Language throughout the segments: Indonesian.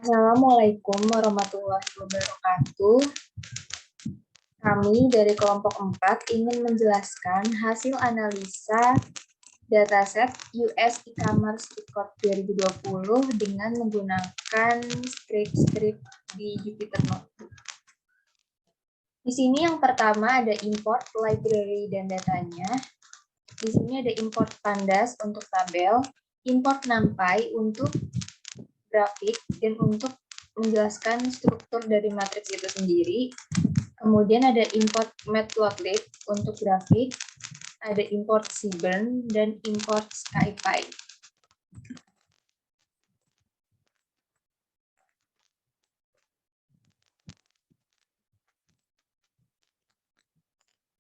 Assalamualaikum warahmatullahi wabarakatuh. Kami dari kelompok 4 ingin menjelaskan hasil analisa dataset US e-commerce record 2020 dengan menggunakan script di Jupyter Notebook. Di sini yang pertama ada import library dan datanya. Di sini ada import pandas untuk tabel, import numpy untuk grafik dan untuk menjelaskan struktur dari matriks itu sendiri. Kemudian ada import matplotlib untuk grafik, ada import Seaborn dan import SciPy.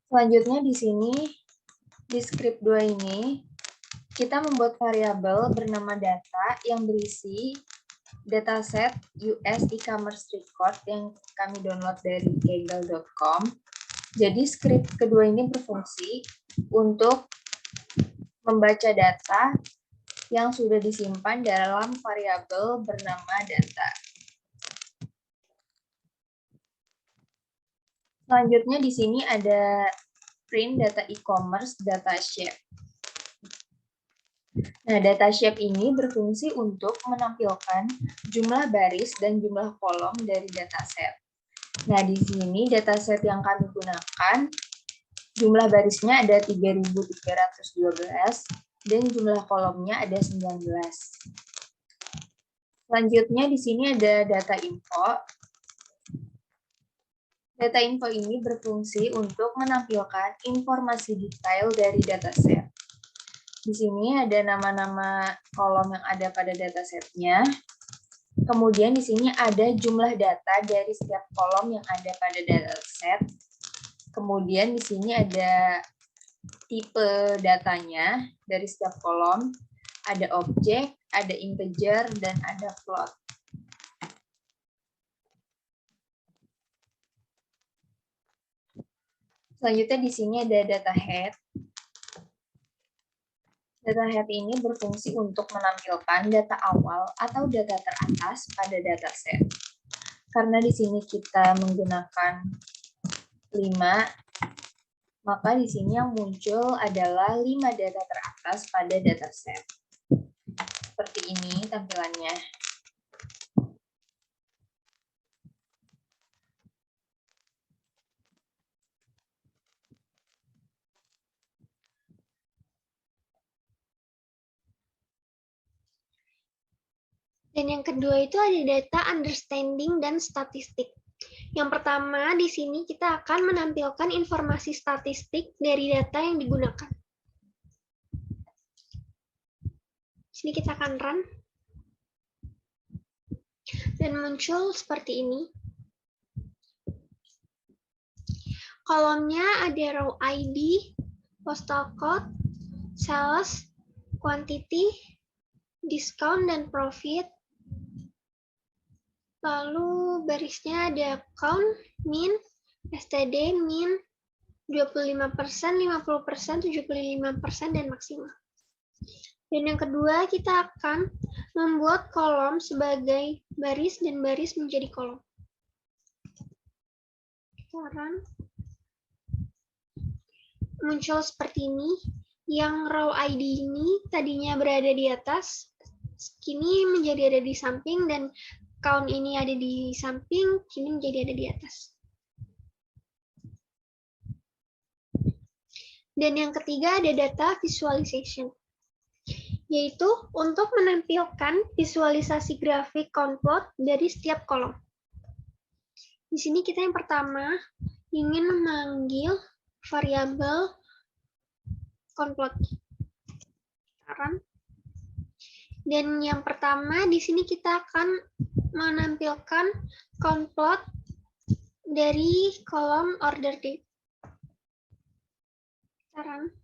Selanjutnya di sini di script 2 ini kita membuat variabel bernama data yang berisi dataset US e-commerce record yang kami download dari kaggle.com. Jadi script kedua ini berfungsi untuk membaca data yang sudah disimpan dalam variabel bernama data. Selanjutnya di sini ada print data e-commerce data shape. Nah, data shape ini berfungsi untuk menampilkan jumlah baris dan jumlah kolom dari dataset. Nah, di sini dataset yang kami gunakan, jumlah barisnya ada 3.312 dan jumlah kolomnya ada 19. Selanjutnya di sini ada data info. Data info ini berfungsi untuk menampilkan informasi detail dari dataset. Di sini ada nama-nama kolom yang ada pada datasetnya. Kemudian di sini ada jumlah data dari setiap kolom yang ada pada dataset. Kemudian di sini ada tipe datanya dari setiap kolom. Ada objek, ada integer, dan ada float. Selanjutnya di sini ada data head. Data head ini berfungsi untuk menampilkan data awal atau data teratas pada dataset. Karena di sini kita menggunakan 5, maka di sini yang muncul adalah 5 data teratas pada dataset. Seperti ini tampilannya. Dan yang kedua itu ada data understanding dan statistik. Yang pertama di sini kita akan menampilkan informasi statistik dari data yang digunakan. Di sini kita akan run. Dan muncul seperti ini. Kolomnya ada row ID, postal code, sales, quantity, discount, dan profit. Lalu barisnya ada count, min, STD, min, 25%, 50%, 75%, dan maksimal. Dan yang kedua, kita akan membuat kolom sebagai baris dan baris menjadi kolom. Run. Muncul seperti ini. Yang row ID ini tadinya berada di atas, kini menjadi ada di samping, dan count ini ada di samping, kini menjadi ada di atas. Dan yang ketiga ada data visualization, yaitu untuk menampilkan visualisasi grafik count-plot dari setiap kolom. Di sini kita yang pertama ingin memanggil variabel count-plot. Dan yang pertama di sini kita akan menampilkan count-plot dari kolom order date. Run.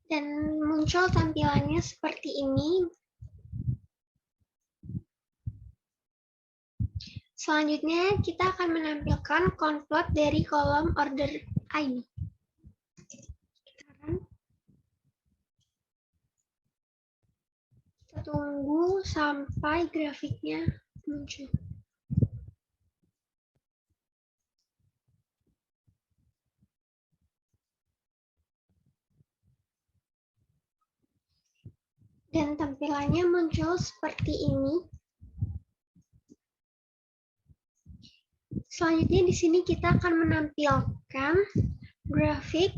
Dan muncul tampilannya seperti ini. Selanjutnya, kita akan menampilkan konplot dari kolom order ID. Kita tunggu sampai grafiknya muncul. Dan tampilannya muncul seperti ini. Selanjutnya di sini kita akan menampilkan grafik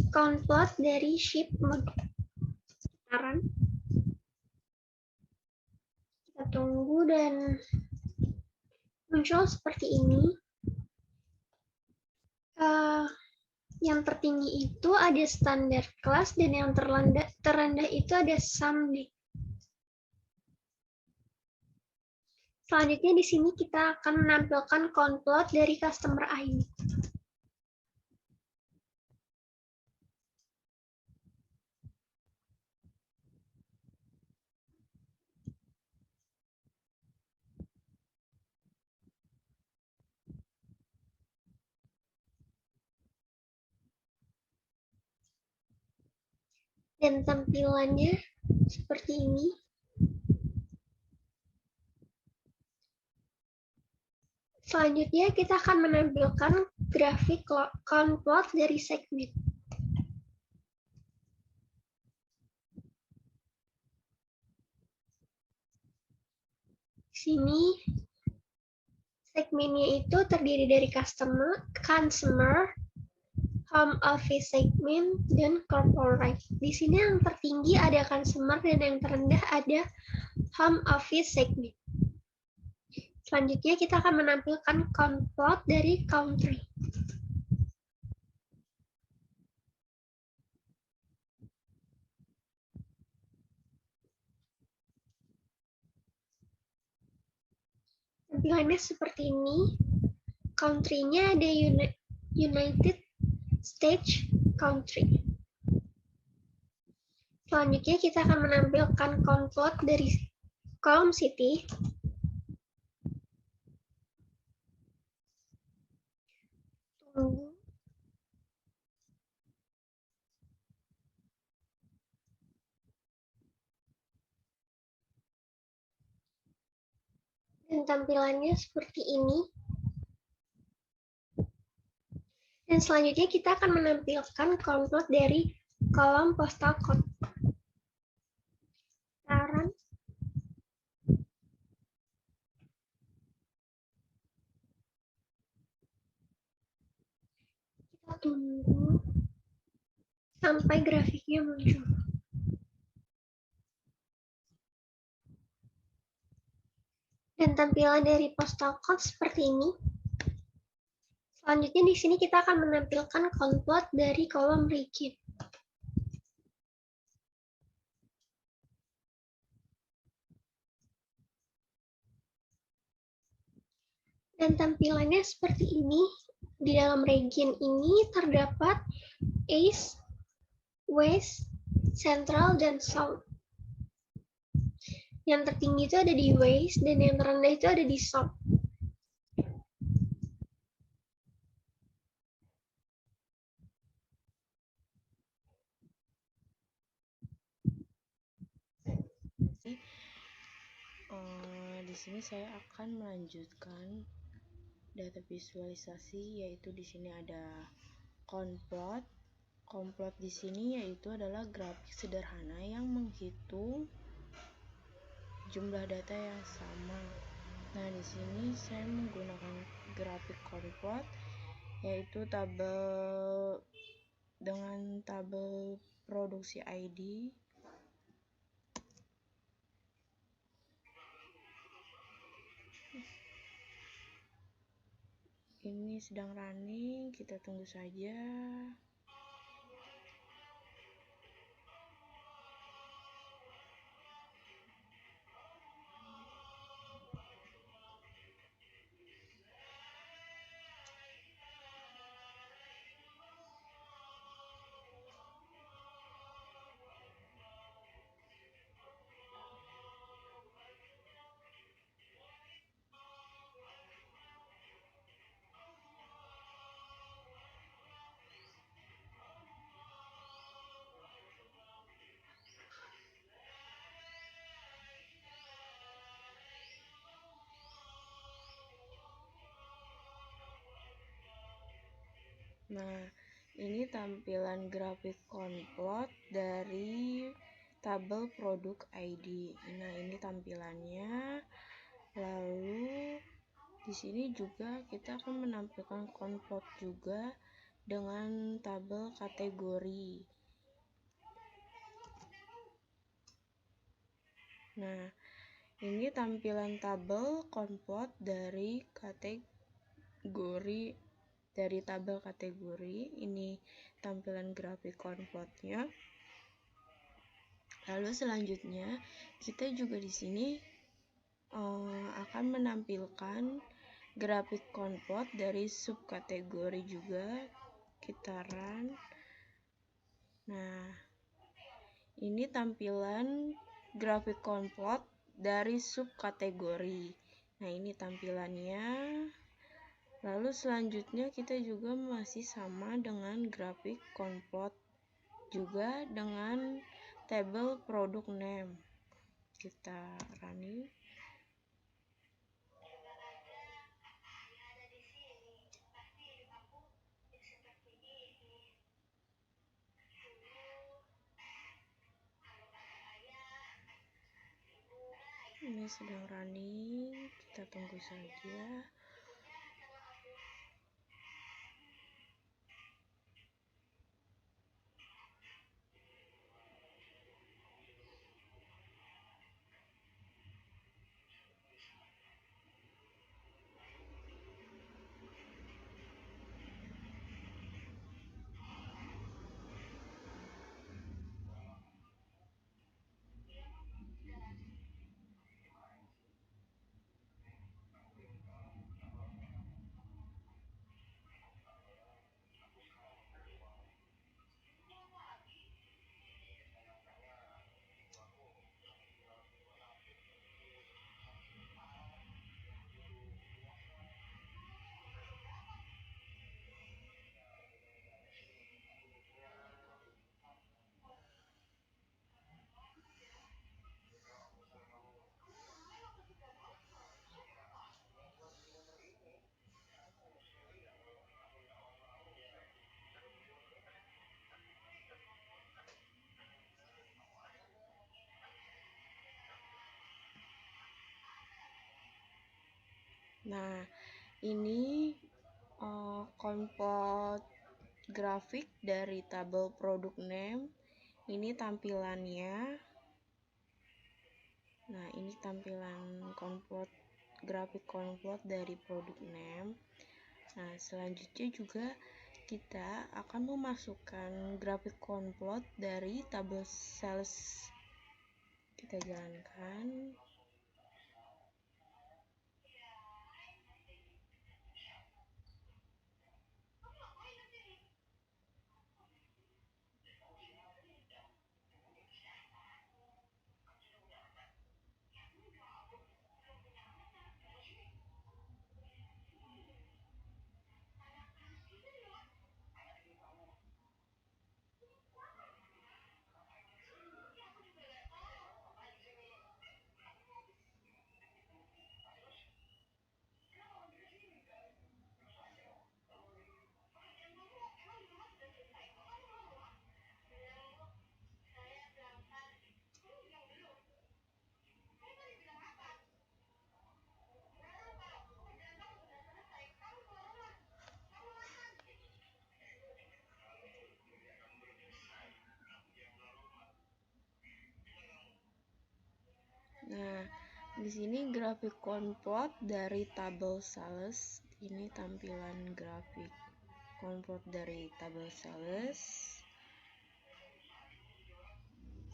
konplot dari ship mode. Kita tunggu dan muncul seperti ini. Yang tertinggi itu ada standar kelas dan yang terendah itu ada someday. Selanjutnya di sini kita akan menampilkan konplot dari customer ID. Dan tampilannya seperti ini. Selanjutnya kita akan menampilkan grafik konplot dari segmen. Di sini segmennya itu terdiri dari consumer, home office segment, dan corporate. Di sini yang tertinggi ada consumer dan yang terendah ada home office segment. Selanjutnya kita akan menampilkan konplot dari country. Tampilannya seperti ini. Country-nya ada United States country. Selanjutnya kita akan menampilkan konplot dari kolom city. Tunggu. Dan tampilannya seperti ini. Dan selanjutnya kita akan menampilkan konplot dari kolom postal code. Kita tunggu sampai grafiknya muncul. Dan tampilan dari postal code seperti ini. Selanjutnya di sini kita akan menampilkan konplot dari kolom region. Dan tampilannya seperti ini. Di dalam region ini terdapat East, West, Central, dan South. Yang tertinggi itu ada di West dan yang terendah itu ada di South. Di sini saya akan melanjutkan data visualisasi, yaitu di sini ada konplot. Konplot di sini yaitu adalah grafik sederhana yang menghitung jumlah data yang sama. Nah, di sini saya menggunakan grafik konplot, yaitu tabel dengan tabel produksi ID. Ini sedang running, kita tunggu saja. Nah, ini tampilan grafik konplot dari tabel produk ID. Nah, ini tampilannya. Lalu di sini juga kita akan menampilkan konplot juga dengan tabel kategori. Nah, ini tampilan tabel konplot dari kategori, dari tabel kategori. Ini tampilan grafik konplotnya. Lalu selanjutnya kita juga di sini akan menampilkan grafik konplot dari subkategori juga, kita run. Nah, ini tampilan grafik konplot dari subkategori. Nah, ini tampilannya. Lalu selanjutnya kita juga masih sama dengan grafik konplot juga dengan tabel produk name. Kita running. Ini sedang running, kita tunggu saja. Nah, ini konplot grafik dari tabel produk name. Ini tampilannya. Nah, ini tampilan konplot, grafik konplot dari produk name. Nah, selanjutnya juga kita akan memasukkan grafik konplot dari tabel sales. Kita jalankan. Nah, di sini grafik konplot dari tabel sales. Ini tampilan grafik konplot dari tabel sales.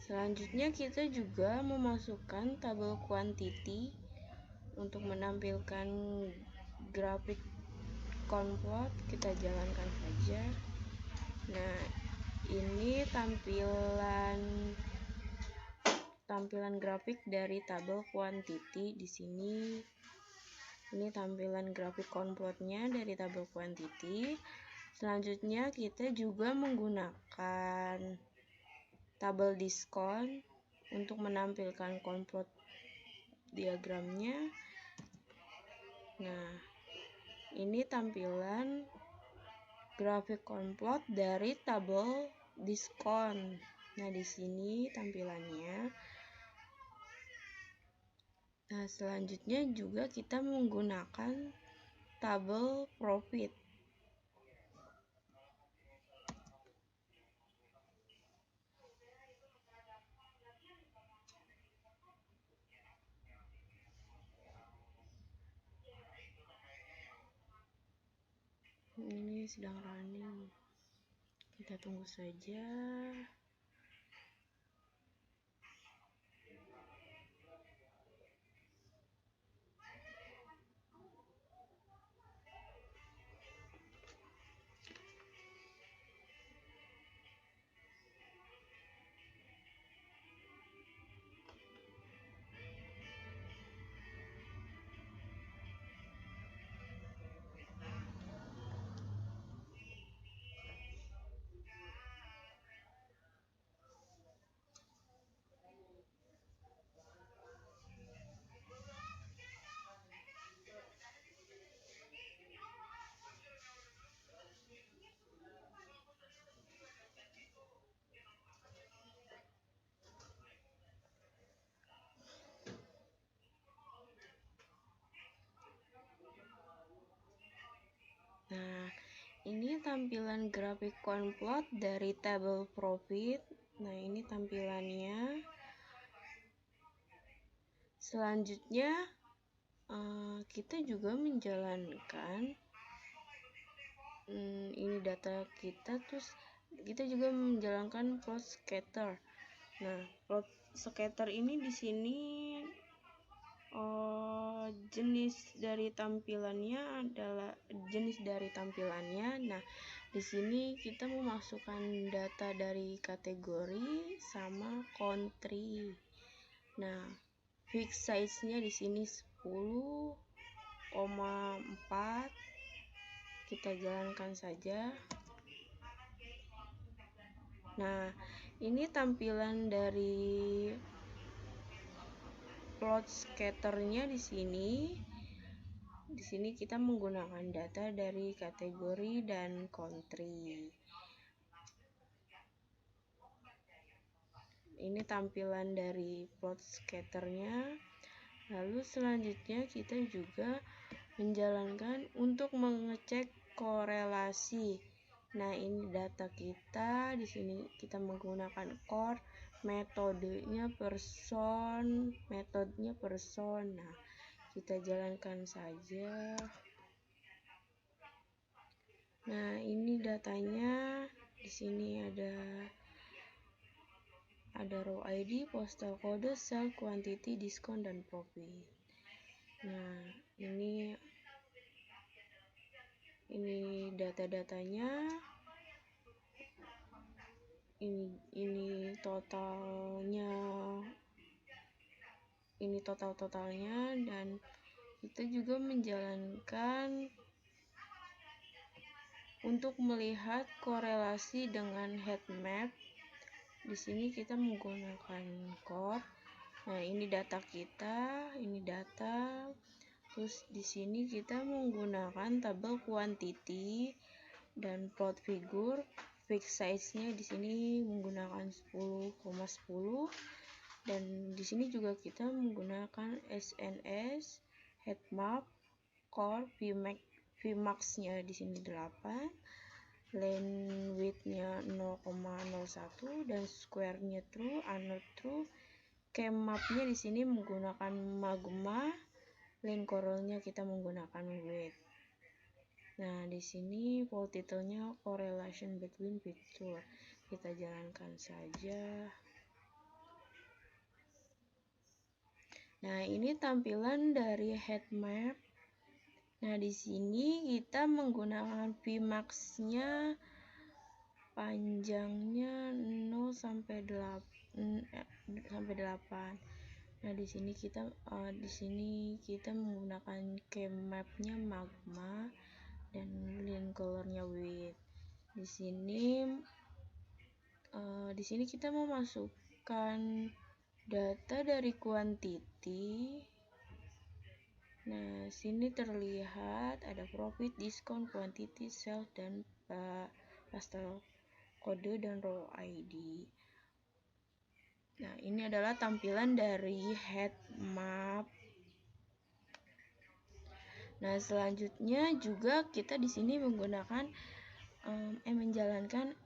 Selanjutnya kita juga memasukkan tabel quantity untuk menampilkan grafik konplot. Kita jalankan saja. Nah, ini tampilan grafik dari tabel quantity. Di sini ini tampilan grafik konplotnya dari tabel quantity. Selanjutnya kita juga menggunakan tabel diskon untuk menampilkan konplot diagramnya. Nah, ini tampilan grafik komplot dari tabel diskon. Nah, di sini tampilannya. Nah, selanjutnya juga kita menggunakan tabel profit. Ini sedang running, kita tunggu saja. Nah, ini tampilan grafik komplot dari tabel profit. Nah, ini tampilannya. Selanjutnya, kita juga menjalankan ini data kita, terus kita juga menjalankan plot scatter. Nah, plot scatter ini di sini jenis dari tampilannya adalah Nah, di sini kita memasukkan data dari kategori sama country. Nah, fixed size-nya di sini 10,4. Kita jalankan saja. Nah, ini tampilan dari plot scatternya di sini. Di sini kita menggunakan data dari kategori dan country. Ini tampilan dari plot scatternya. Lalu selanjutnya kita juga menjalankan untuk mengecek korelasi. Nah, ini data kita. Di sini kita menggunakan core, metodenya person. Nah, kita jalankan saja. Nah, ini datanya. Di sini ada row ID, postal code, sell, quantity, diskon, dan profit. Nah, ini data-datanya. Ini totalnya. Ini totalnya, dan kita juga menjalankan untuk melihat korelasi dengan heat map. Di sini kita menggunakan core. Nah, ini data kita, ini data. Terus di sini kita menggunakan tabel quantity dan plot figure. Fixed size-nya di sini menggunakan 10,10. Dan di sini juga kita menggunakan SNS, heat map, core, Vmax-nya di sini 8, lane width-nya 0,01, dan square-nya true, unknown true. Cam map-nya di sini menggunakan magma, lane corral-nya kita menggunakan width. Nah, di sini full title-nya correlation between picture. Kita jalankan saja. Nah, ini tampilan dari heat map. Nah, di sini kita menggunakan Vmax-nya panjangnya 0 sampai 8. Nah, di sini kita menggunakan cam map-nya magma dan line color-nya width. Di sini kita memasukkan data dari quantity. Nah, sini terlihat ada profit, diskon, quantity, sales, dan pastel kode dan row ID. Nah, ini adalah tampilan dari heat map. Nah, selanjutnya juga kita di sini menggunakan menjalankan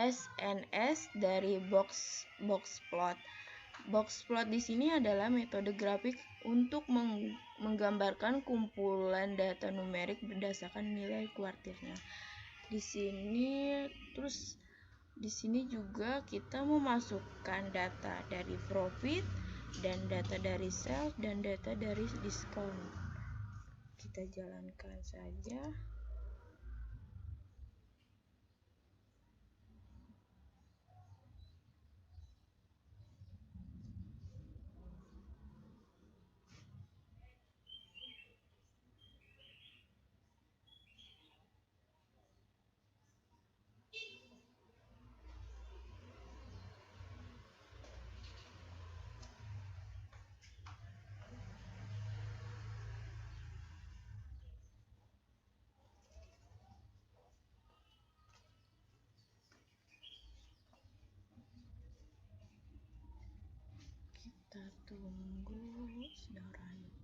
SNS dari box plot. Box plot di sini adalah metode grafik untuk menggambarkan kumpulan data numerik berdasarkan nilai kuartilnya. Di sini juga kita memasukkan data dari profit dan data dari sales dan data dari diskon. Kita jalankan saja. Kita tunggu sedang running.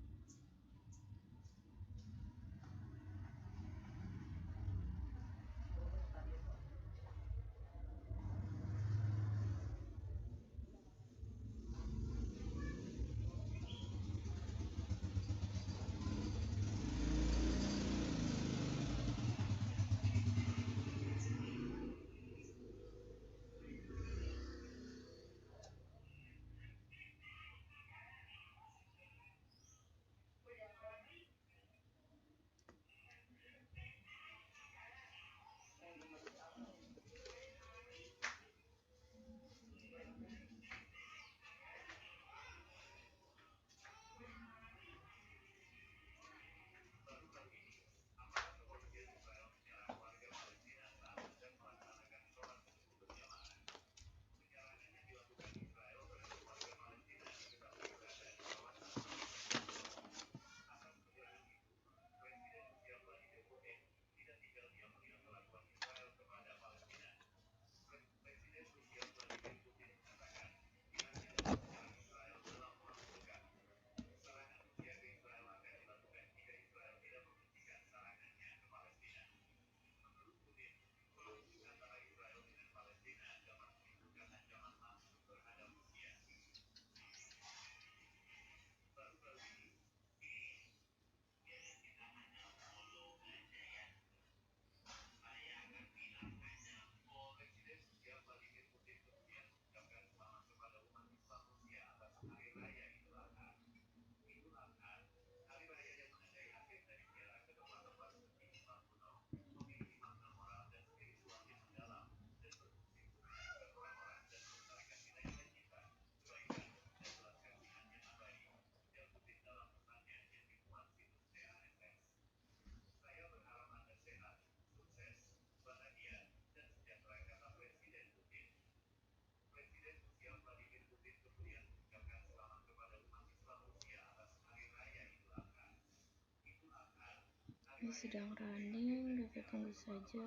Ini sedang running, kita tunggu saja.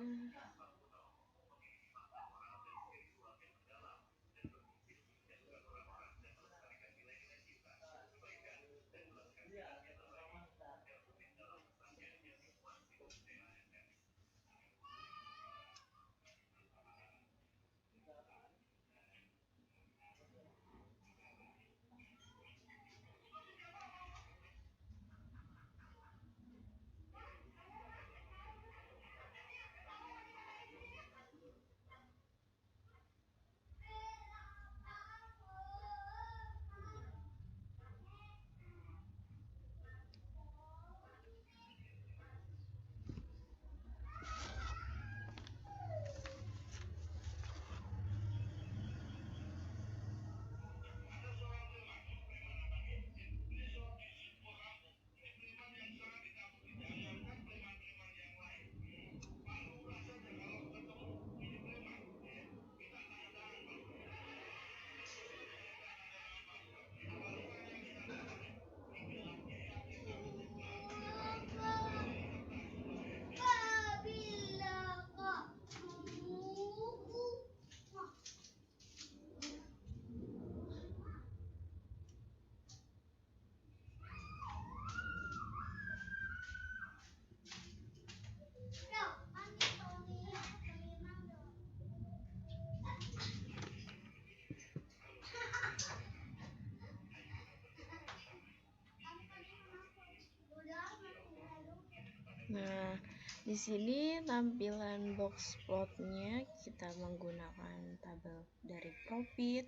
Nah, di sini tampilan box plotnya kita menggunakan tabel dari profit,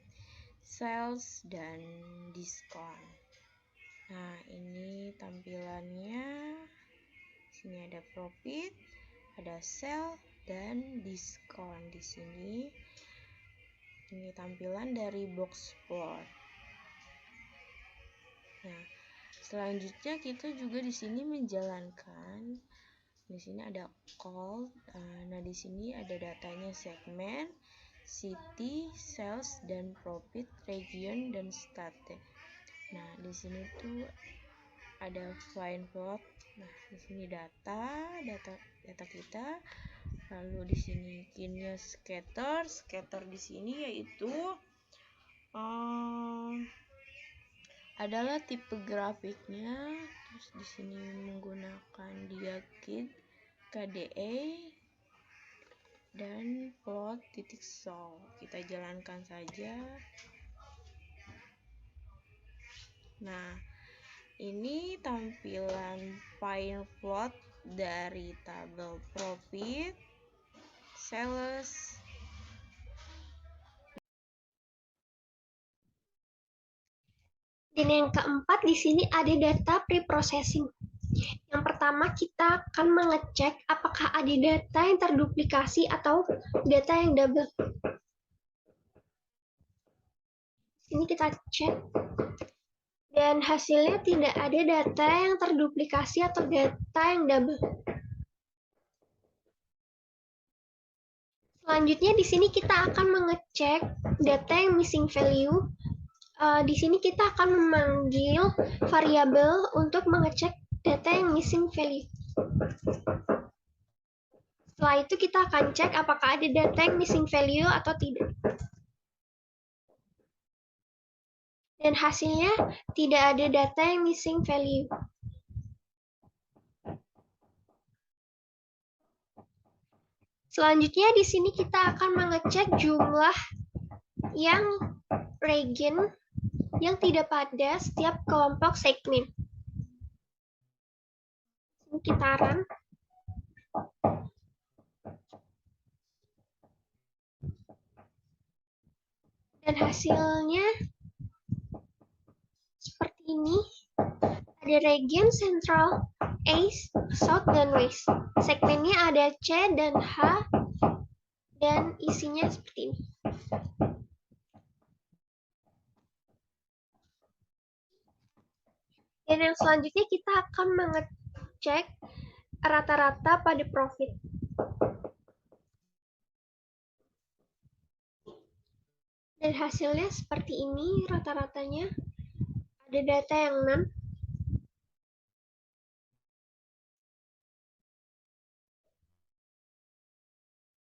sales, dan diskon. Nah, ini tampilannya. Sini ada profit, ada sale, dan diskon. Di sini ini tampilan dari box plot. Nah, selanjutnya kita juga di sini menjalankan. Di sini ada call. Nah, di sini ada datanya segmen, city, sales, dan profit, region, dan state. Nah, di sini tuh ada find plot. Nah, di sini data kita. Lalu di sini kinnya scatter di sini yaitu adalah tipe grafiknya. Terus di sini menggunakan diagrid, KDE, dan plot titik sol. Kita jalankan saja. Nah, ini tampilan file plot dari tabel profit, sales. Dan yang keempat di sini ada data pre-processing. Yang pertama kita akan mengecek apakah ada data yang terduplikasi atau data yang double. Ini kita cek. Dan hasilnya tidak ada data yang terduplikasi atau data yang double. Selanjutnya di sini kita akan mengecek data yang missing value. Di sini kita akan memanggil variabel untuk mengecek data yang missing value. Setelah itu kita akan cek apakah ada data yang missing value atau tidak. Dan hasilnya tidak ada data yang missing value. Selanjutnya di sini kita akan mengecek jumlah yang region yang tidak pada setiap kelompok segmen. Ini kita run. Dan hasilnya seperti ini. Ada region Central, East, South, dan West. Segmennya ada C dan H, dan isinya seperti ini. Dan yang selanjutnya kita akan mengecek rata-rata pada profit. Dan hasilnya seperti ini rata-ratanya. Ada data yang none.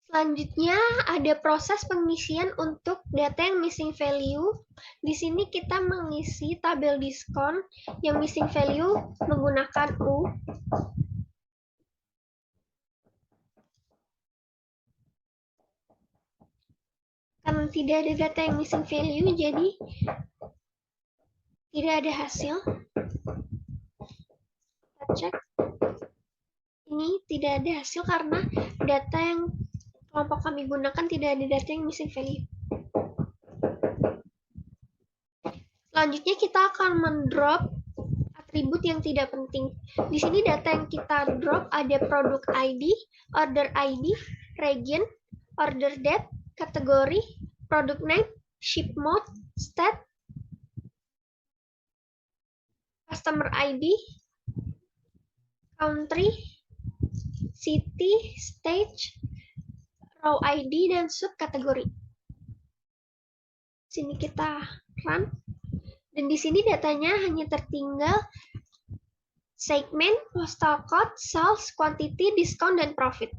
Selanjutnya ada proses pengisian untuk data yang missing value. Di sini kita mengisi tabel diskon yang missing value menggunakan U. Karena tidak ada data yang missing value, jadi tidak ada hasil. Kita cek. Ini tidak ada hasil karena data yang kelompok kami gunakan tidak ada data yang missing value. Selanjutnya kita akan mendrop atribut yang tidak penting. Di sini data yang kita drop ada product ID, order ID, region, order date, kategori, product name, ship mode, state, customer ID, country, city, stage, row ID, dan subkategori. Sini kita run. Dan di sini datanya hanya tertinggal segmen, postal code, sales, quantity, discount, dan profit.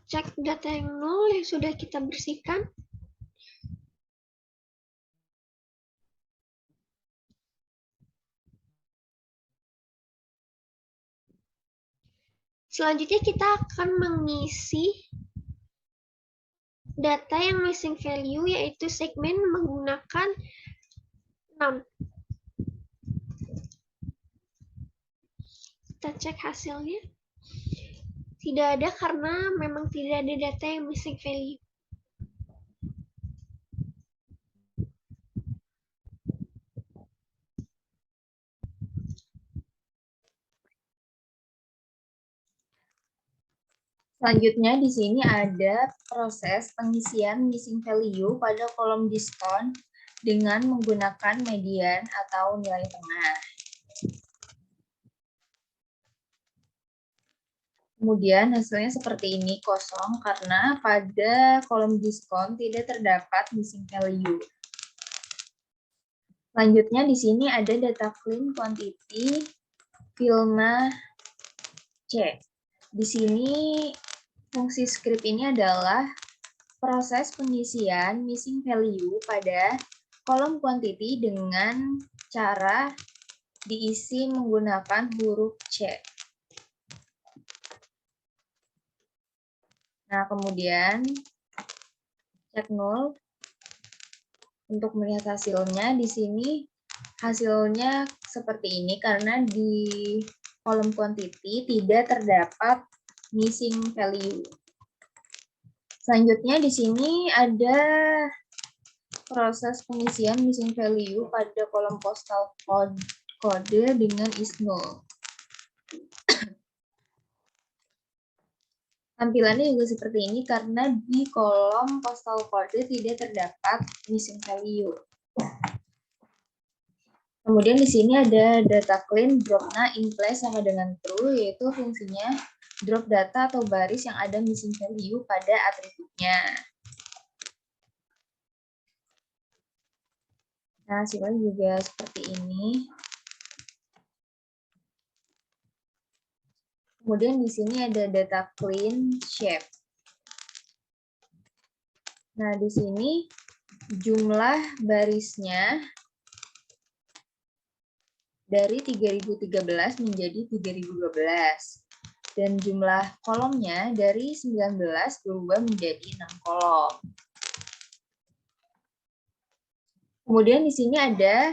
Cek data yang nol yang sudah kita bersihkan. Selanjutnya kita akan mengisi data yang missing value yaitu segmen menggunakan noun. Kita cek hasilnya. Tidak ada karena memang tidak ada data yang missing value. Selanjutnya di sini ada proses pengisian missing value pada kolom diskon dengan menggunakan median atau nilai tengah. Kemudian hasilnya seperti ini, kosong karena pada kolom diskon tidak terdapat missing value. Selanjutnya di sini ada data clean quantity Vilna C. Di sini fungsi script ini adalah proses pengisian missing value pada kolom quantity dengan cara diisi menggunakan huruf C. Nah, kemudian cek null untuk melihat hasilnya. Di sini hasilnya seperti ini karena di kolom quantity tidak terdapat missing value. Selanjutnya di sini ada proses pengisian missing value pada kolom postal kode dengan is null. Tampilannya juga seperti ini karena di kolom postal kode tidak terdapat missing value. Kemudian di sini ada data clean dropna in place sama dengan true, yaitu fungsinya drop data atau baris yang ada missing value pada atributnya. Nah, hasilnya juga seperti ini. Kemudian di sini ada data clean shape. Nah, di sini jumlah barisnya dari 3013 menjadi 3012. Dan jumlah kolomnya dari 19 berubah menjadi 6 kolom. Kemudian di sini ada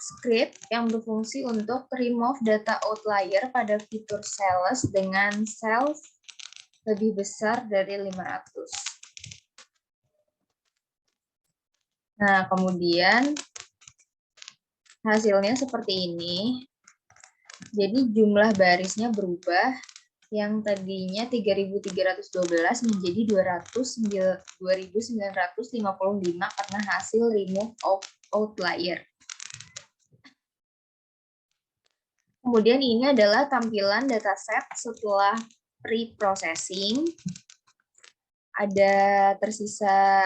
script yang berfungsi untuk remove data outlier pada fitur sales dengan sales lebih besar dari 500. Nah, kemudian hasilnya seperti ini. Jadi jumlah barisnya berubah, yang tadinya 3312 menjadi 2955 karena hasil remove of outlier. Kemudian ini adalah tampilan dataset setelah pre-processing. Ada tersisa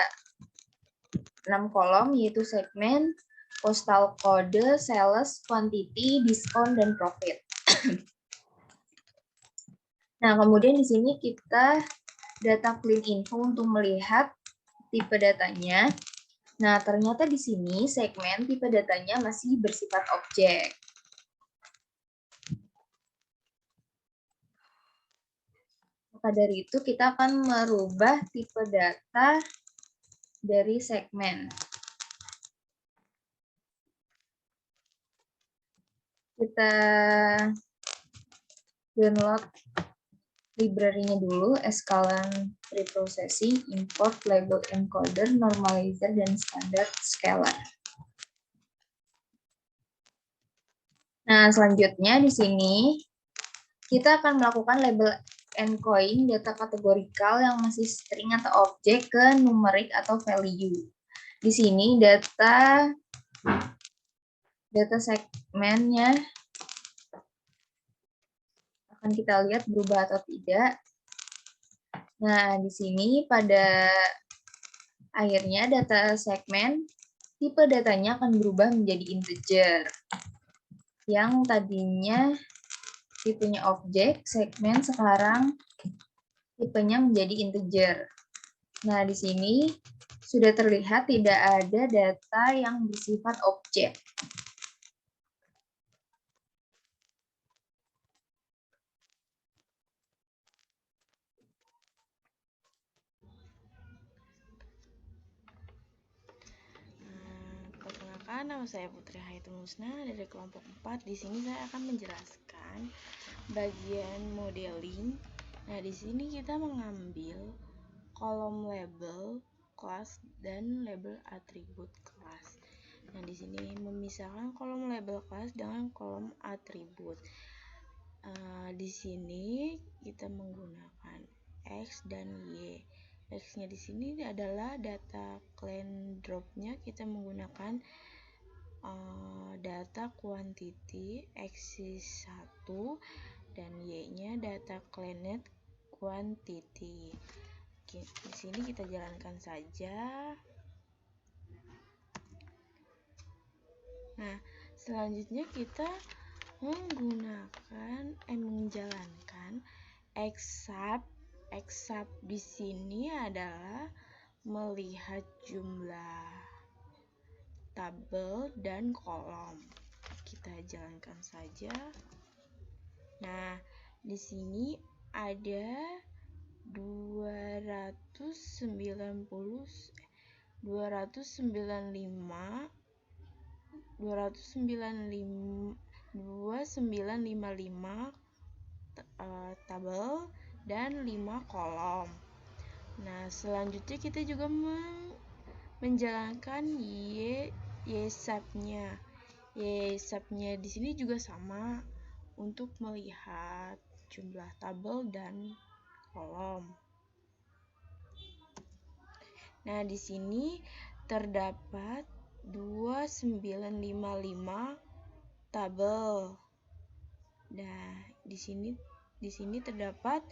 6 kolom, yaitu segmen, postal kode, sales, quantity, diskon, dan profit. Nah, kemudian di sini kita data clean info untuk melihat tipe datanya. Nah, ternyata di sini segmen tipe datanya masih bersifat objek. Maka dari itu kita akan merubah tipe data dari segmen. Kita download library-nya dulu, Escalan Preprocessing, Import, Label Encoder, Normalizer, dan Standard Scalar. Nah, selanjutnya di sini kita akan melakukan label encoding data kategorikal yang masih string atau objek ke numerik atau value. Di sini data segmennya akan kita lihat berubah atau tidak. Nah, di sini pada akhirnya data segmen tipe datanya akan berubah menjadi integer. Yang tadinya tipenya objek, segmen sekarang tipenya menjadi integer. Nah, di sini sudah terlihat tidak ada data yang bersifat objek. Perkenalkan, nama saya Putri Hayatul Husna dari kelompok 4. Di sini saya akan menjelaskan bagian modeling. Nah, di sini kita mengambil kolom label kelas dan label atribut kelas. Nah, di sini memisahkan kolom label kelas dengan kolom atribut. Di sini kita menggunakan X dan Y. X-nya di sini adalah data clean drop-nya, kita menggunakan data quantity axis 1 dan Y-nya data cleaned quantity. Oke, di sini kita jalankan saja. Nah, selanjutnya kita menjalankan exap di sini adalah melihat jumlah tabel dan kolom. Kita jalankan saja. Nah, di sini ada 295 tabel dan 5 kolom. Nah, selanjutnya kita juga menjalankan YSAP-nya. YSAP-nya di sini juga sama untuk melihat jumlah tabel dan kolom. Nah, di sini terdapat 2955 tabel. Nah, di sini terdapat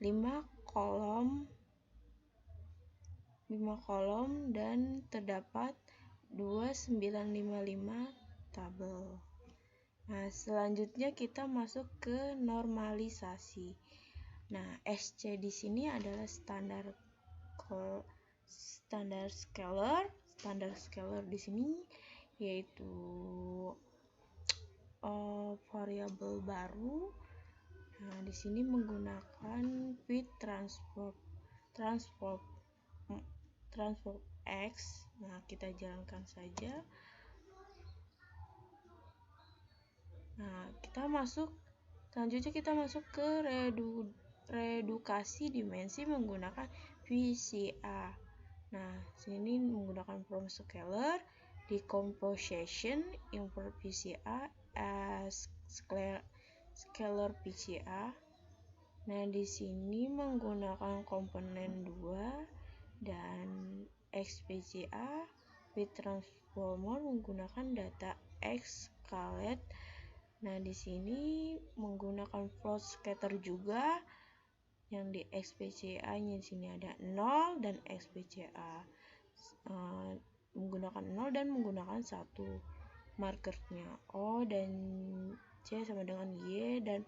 5 kolom dan terdapat 2955 tabel. Nah, selanjutnya kita masuk ke normalisasi. Nah, SC di sini adalah standar scalar. Standar scalar di sini yaitu variabel baru. Nah, di sini menggunakan with transform X. Nah, kita jalankan saja. Nah, selanjutnya kita masuk ke redukasi dimensi menggunakan VCA. Nah, sini menggunakan from scalar, decomposition, import VCA as scalar VCA. Nah, di sini menggunakan komponen 2 dan XVCA. With transformer menggunakan data X scalet. Nah, di sini menggunakan float scatter juga. Yang di XVCA-nya di sini ada 0 dan XVCA menggunakan 0 dan menggunakan 1. Markernya O dan C sama dengan Y dan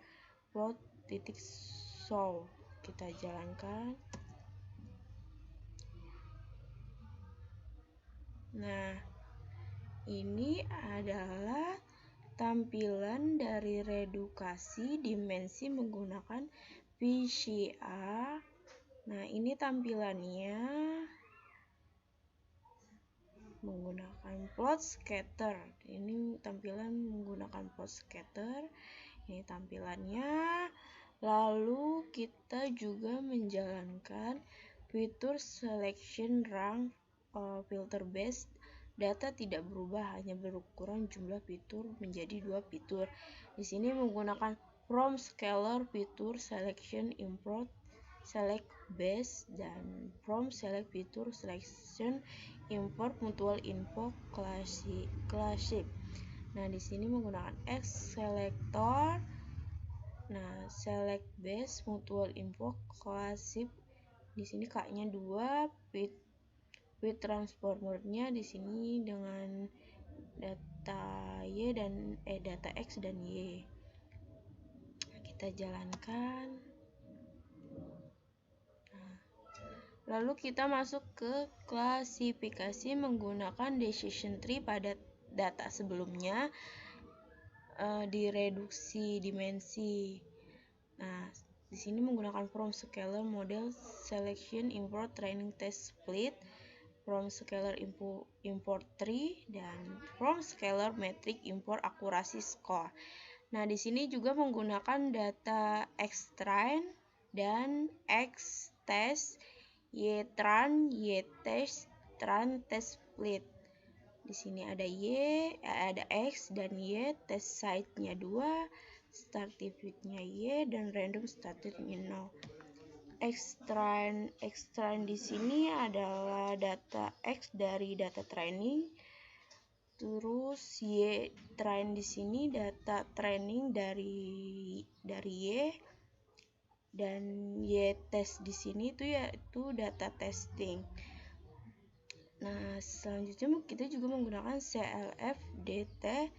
plot titik show. Kita jalankan. Nah, ini adalah tampilan dari redukasi dimensi menggunakan VCA. Nah, ini tampilannya menggunakan plot scatter. Ini tampilan menggunakan plot scatter. Ini tampilannya. Lalu kita juga menjalankan fitur selection rank filter based. Data tidak berubah, hanya berukuran jumlah fitur menjadi 2 fitur. Di sini menggunakan from scalar fitur selection import select base dan from select fitur selection import mutual info classic. Nah, di sini menggunakan X selector. Nah, select base mutual info classic. Di sini K-nya 2, with transformernya di sini dengan data Y dan data X dan Y. Kita jalankan. Nah, lalu kita masuk ke klasifikasi menggunakan decision tree. Pada data sebelumnya direduksi dimensi. Nah, di sini menggunakan from scalar model selection import training test split from scalar import tree, dan from scalar metric import akurasi score. Nah, di sini juga menggunakan data xtrain dan xtest, ytran, ytest, tran test split. Di sini ada ada x dan y, test site-nya 2, starting with-nya y, dan random starting-nya 0. Xtrain di sini adalah data x dari data training. Terus y-train di sini data training dari y, dan y-test di sini itu yaitu data testing. Nah, selanjutnya kita juga menggunakan CLF DT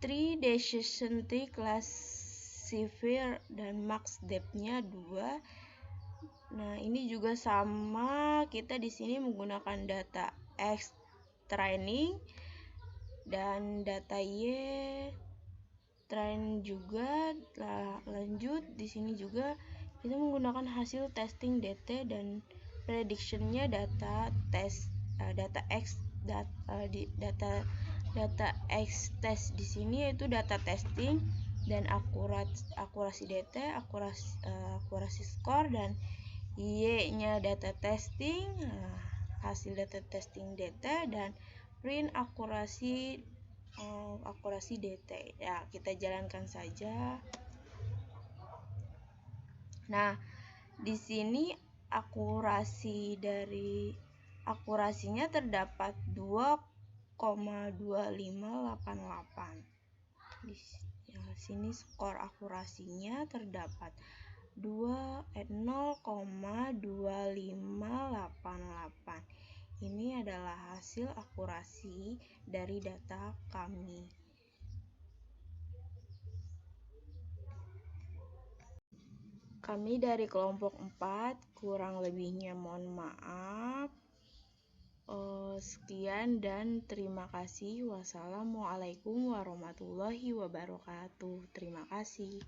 3 decision tree classifier dan max depth-nya 2. Nah, ini juga sama, kita di sini menggunakan data X training dan data Y train juga. Lanjut, di sini juga kita menggunakan hasil testing DT dan prediction-nya data X test di sini yaitu data testing, dan akurasi DT, akurasi score, dan Y-nya data testing, hasil data testing DT, dan print akurasi DT. Ya, kita jalankan saja. Nah, di sini akurasinya terdapat 2,2588. Di sini skor akurasinya terdapat 0,2588. Ini adalah hasil akurasi dari data kami. Kami dari kelompok 4, kurang lebihnya mohon maaf. Sekian dan terima kasih. Wassalamualaikum warahmatullahi wabarakatuh. Terima kasih.